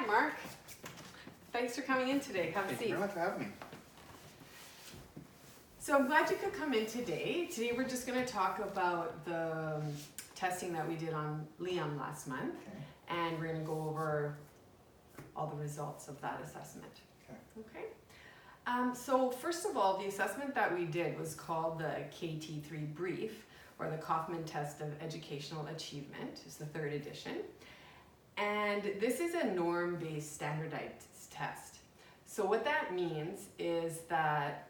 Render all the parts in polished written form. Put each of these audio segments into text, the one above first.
Hi, Mark. Thanks for coming in today. Have a Thank seat. you very much for having me. So I'm glad you could come in today. Today we're just going to talk about the testing that we did on Liam last month, Okay. and we're going to go over all the results of that assessment. Okay. Okay. So first of all, the assessment that we did was called the KT3 Brief, or the Kaufman Test of Educational Achievement. It's the 3rd edition. And this is a norm-based standardized test. So what that means is that,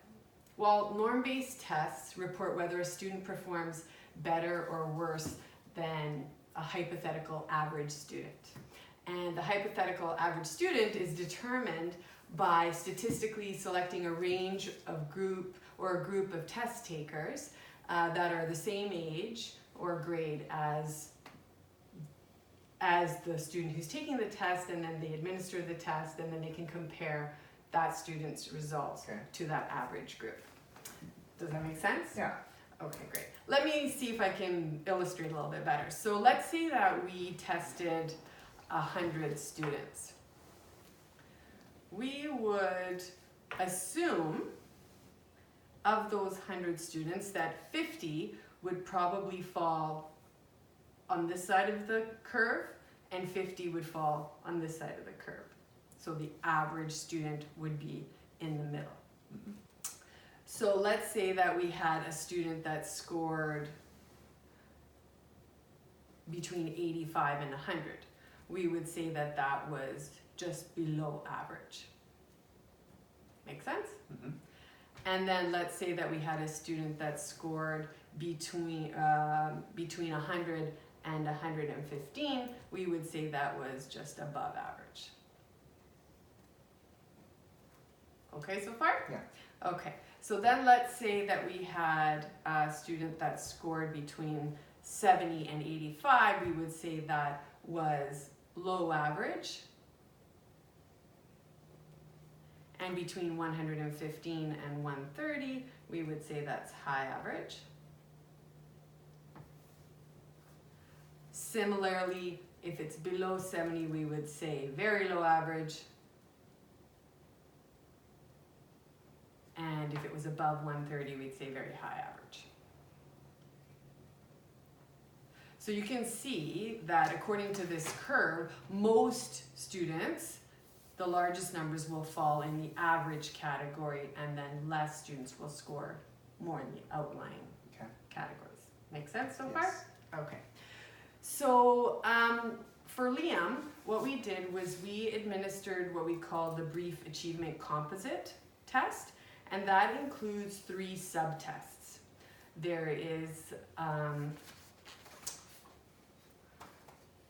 well, norm-based tests report whether a student performs better or worse than a hypothetical average student. And the hypothetical average student is determined by statistically selecting a range of group or a group of test takers that are the same age or grade as the student who's taking the test, and then they administer the test, and then they can compare that student's results to that average group. Does that make sense? Yeah. Okay, great. Let me see if I can illustrate a little bit better. So let's say that we tested 100 students. We would assume of those 100 students that 50 would probably fall on this side of the curve and 50 would fall on this side of the curve. So the average student would be in the middle. Mm-hmm. So let's say that we had a student that scored between 85 and 100. We would say that that was just below average. Make sense? Mm-hmm. And then let's say that we had a student that scored between 100 and 115. We would say that was just above average. Okay so far? Yeah. Okay, so then let's say that we had a student that scored between 70 and 85. We would say that was low average. And between 115 and 130, we would say that's high average. Similarly, if it's below 70, we would say very low average. And if it was above 130, we'd say very high average. So you can see that according to this curve, most students, the largest numbers will fall in the average category, and then less students will score more in the outlying categories. Make sense so far? Okay. So for Liam, what we did was we administered what we call the Brief Achievement Composite test, and that includes 3 subtests. There is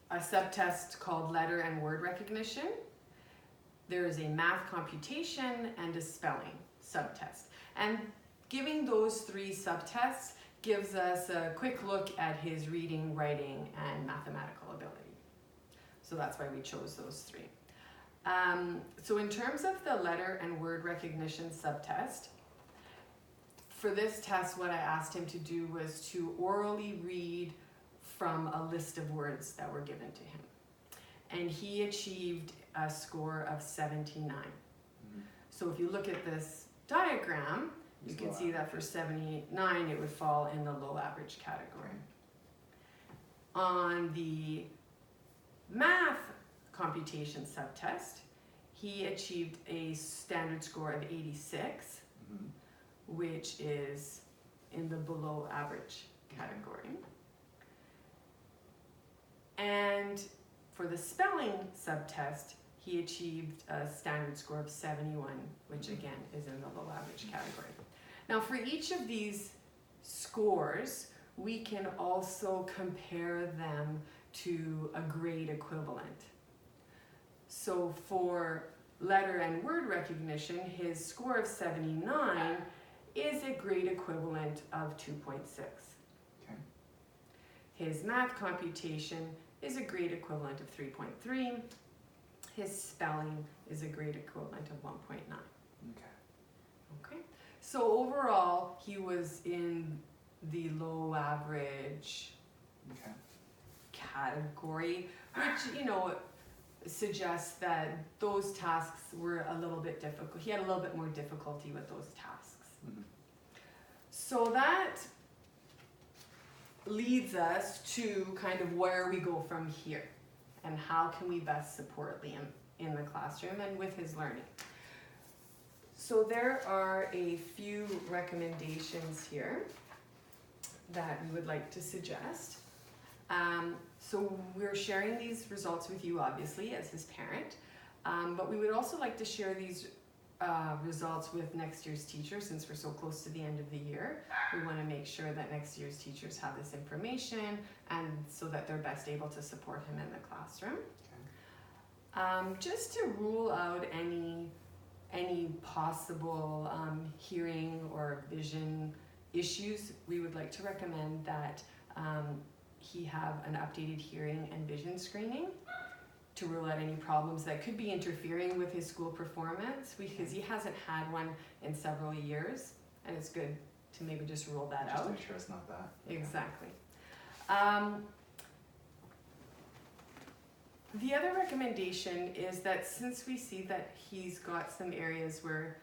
a subtest called letter and word recognition. There is a math computation and a spelling subtest. And giving those 3 subtests gives us a quick look at his reading, writing, and mathematical ability. So that's why we chose those 3. So in terms of the letter and word recognition subtest, for this test what I asked him to do was to orally read from a list of words that were given to him. And he achieved a score of 79. Mm-hmm. So if you look at this diagram, you can see that for 79 it would fall in the low average category. On the math computation subtest, he achieved a standard score of 86, Mm-hmm. which is in the below average category. And for the spelling subtest, he achieved a standard score of 71, which again is in the low average category. Now for each of these scores, we can also compare them to a grade equivalent. So for letter and word recognition, his score of 79 is a grade equivalent of 2.6. Okay. His math computation is a grade equivalent of 3.3. His spelling is a grade equivalent of 1.9. Okay. So overall, he was in the low average category, which, you know, suggest that those tasks were a little bit difficult. He had a little bit more difficulty with those tasks. Mhm. So that leads us to kind of where we go from here and how can we best support Liam in the classroom and with his learning. So there are a few recommendations here that we would like to suggest. So we're sharing these results with you, obviously, as his parent, but we would also like to share these results with next year's teachers. Since we're so close to the end of the year, we want to make sure that next year's teachers have this information and so that they're best able to support him in the classroom. Okay. Just to rule out any possible hearing or vision issues, we would like to recommend that he have an updated hearing and vision screening to rule out any problems that could be interfering with his school performance, because he hasn't had one in several years, and it's good to maybe just rule that Just out. to make sure it's not that. Exactly. The other recommendation is that since we see that he's got some areas where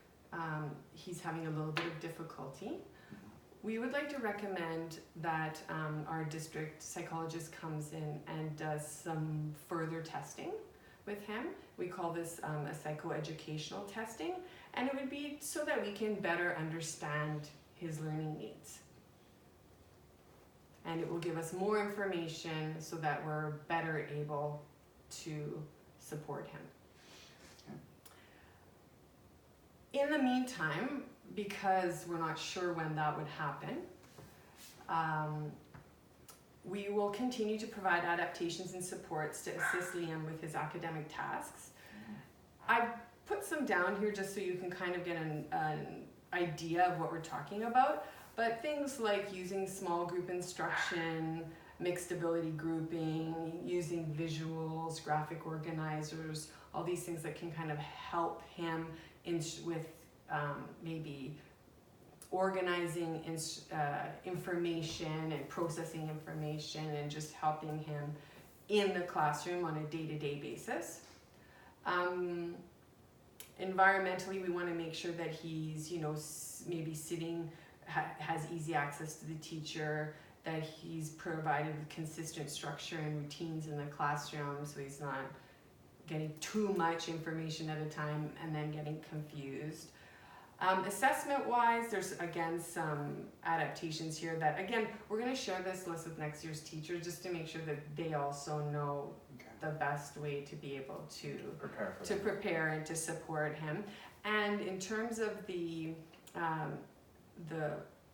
he's having a little bit of difficulty, we would like to recommend that our district psychologist comes in and does some further testing with him. We call this a psychoeducational testing, and it would be so that we can better understand his learning needs. And it will give us more information so that we're better able to support him. In the meantime, because we're not sure when that would happen, we will continue to provide adaptations and supports to assist Liam with his academic tasks. I've put some down here just so you can kind of get an idea of what we're talking about, but things like using small group instruction, mixed ability grouping, using visuals, graphic organizers, all these things that can kind of help him with maybe organizing information and processing information and just helping him in the classroom on a day-to-day basis. Environmentally, we want to make sure that he's, maybe sitting, has easy access to the teacher, that he's provided with consistent structure and routines in the classroom so he's not getting too much information at a time and then getting confused. Assessment-wise, there's again some adaptations here that, again, we're going to share this list with next year's teachers just to make sure that they also know the best way to be able to prepare and to support him. And in terms of the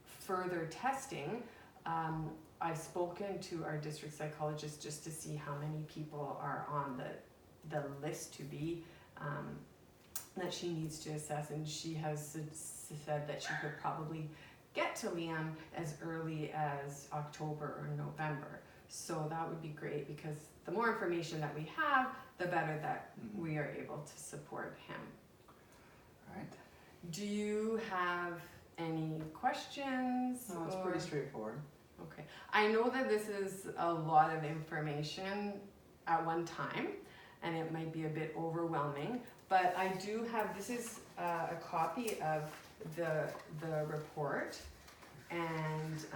further testing, I've spoken to our district psychologist just to see how many people are on the list to be that she needs to assess, and she has said that she could probably get to Liam as early as October or November. So that would be great, because the more information that we have, the better that we are able to support him. Right. Do you have any questions? No, it's pretty straightforward. Okay. I know that this is a lot of information at one time, and it might be a bit overwhelming, but I do have, this is a copy of the report and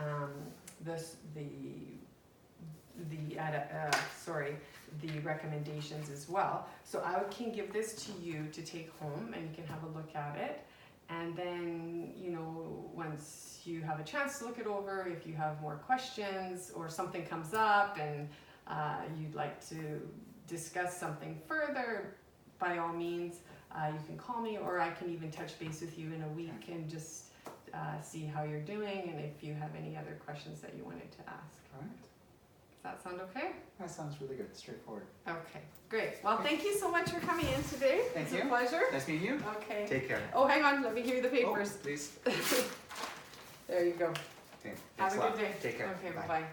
the recommendations as well. So I can give this to you to take home and you can have a look at it. And then, once you have a chance to look it over, if you have more questions or something comes up and you'd like to discuss something further, by all means, you can call me, or I can even touch base with you in a week and just see how you're doing and if you have any other questions that you wanted to ask. All right. Does that sound okay? That sounds really good. Straightforward. Okay, great. Well, thank you so much for coming in today. Thank you. It's a pleasure. Nice meeting you. Okay. Take care. Oh, hang on. Let me hear the papers. Oh, please. There you go. Okay. Have Thanks a lot. good day. Take care. Okay, Bye. bye-bye.